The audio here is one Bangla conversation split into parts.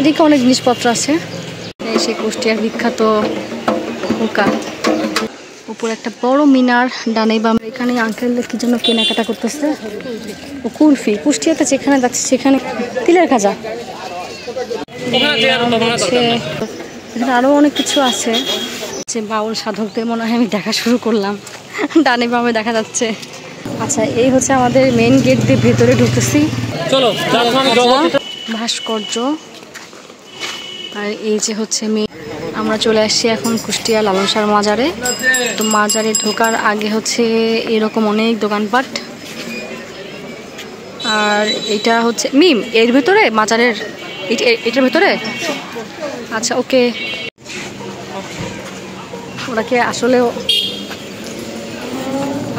এদিকে অনেক জিনিসপত্র আছে। এই সেই কুষ্টিয়ার বিখ্যাত হুকা। উপরে একটা বড় মিনার, ডানে বামে। এখানে আঙ্কেল কি জন্য কেনাকাটা করতেছে। ও কুলফি, কুষ্টিয়াতে যেখানে যাচ্ছে সেখানে তিলের খাজা। এখানে আরো অনেক কিছু আছে। যে বাউল সাধকদের মনে হয় আমি দেখা শুরু করলাম। ডানে বামে দেখা যাচ্ছে। আচ্ছা, এই হচ্ছে আমাদের মেইন গেট দিয়ে ভেতরে ঢুকতেছি। চলো, ভাস্কর্য। আর এই যে হচ্ছে আমরা চলে আসছি এখন কুষ্টিয়া লালন শাহর মাজারে। তো মাজারে ঢোকার আগে হচ্ছে এরকম অনেক দোকানপাট। আর এটা হচ্ছে এর ভেতরে মাজারের, এটার ভেতরে। আচ্ছা, ওকে। ওনাকে আসলেও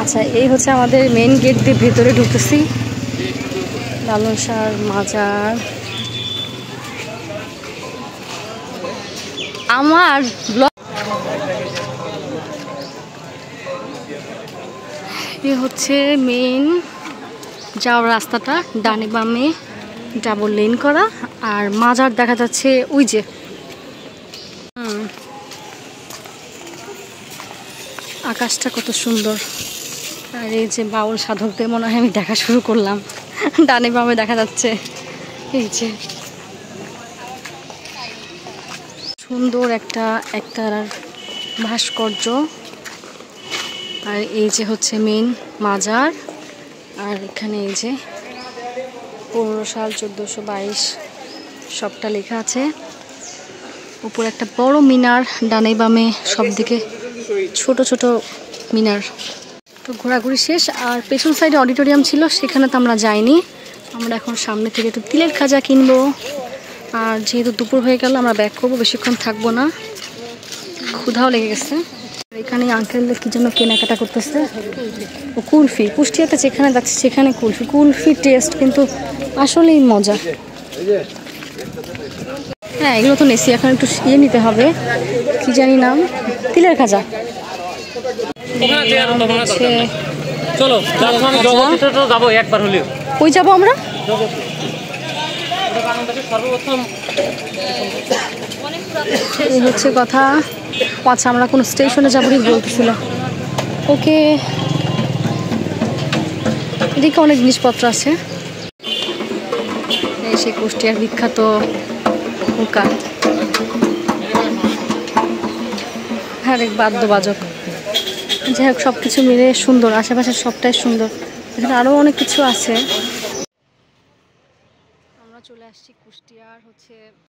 আচ্ছা, এই হচ্ছে আমাদের মেইন গেট দিয়ে ভেতরে ঢুকতেছি লালন শাহর মাজার। আমার এই হচ্ছে মেইন যাওয়ার রাস্তাটা, ডানে বামে ডাবল লেন করা। আর মাজার দেখা যাচ্ছে ওই যে। আকাশটা কত সুন্দর। আর এই যে বাউল সাধকদের মনে হয় আমি দেখা শুরু করলাম। ডানে বামে দেখা যাচ্ছে। এই যে সুন্দর একটা ভাস্কর্য। আর এই যে হচ্ছে মেইন মাজার। আর এখানে এই যে 15 সাল 1422 সবটা লেখা আছে। উপরে একটা বড় মিনার, ডানে বামে সব দিকে ছোট ছোট মিনার। তো ঘোরাঘুরি শেষ। আর পেছন সাইডে অডিটোরিয়াম ছিল, সেখানে তো আমরা যাইনি। আমরা এখন সামনে থেকে একটু তিলের খাজা কিনবো। আর যেহেতু দুপুর হয়ে গেল আমরা ব্যাক করবো, বেশিক্ষণ থাকবো না, ক্ষুধাও লেগে গেছে। এখানে আঙ্কেল কি জন্য কেনাকাটা করতেছে। ও কুলফি, কুষ্টিয়াতে যেখানে যাচ্ছে সেখানে কুলফি টেস্ট কিন্তু আসলেই মজা। হ্যাঁ, এগুলো তো নেছি। এখন একটু নিতে হবে, কি জানি নাম, তিলের খাজা। চলো, যাবো একবার হলেও। কই যাবো আমরা? এই হচ্ছে কথা। আচ্ছা, আমরা কোন স্টেশনে যাবো বলতেছিল। ওকে, এদিকে অনেক জিনিসপত্র আছে। এই সেই কুষ্টিয়ার বিখ্যাত হুকা। আরেক বাদ্যবাজক। যাই হোক, সবকিছু মিলে সুন্দর, আশেপাশে সবটাই সুন্দর। এখানে আরো অনেক কিছু আছে। আমরা চলে আসছি কুষ্টিয়ার হচ্ছে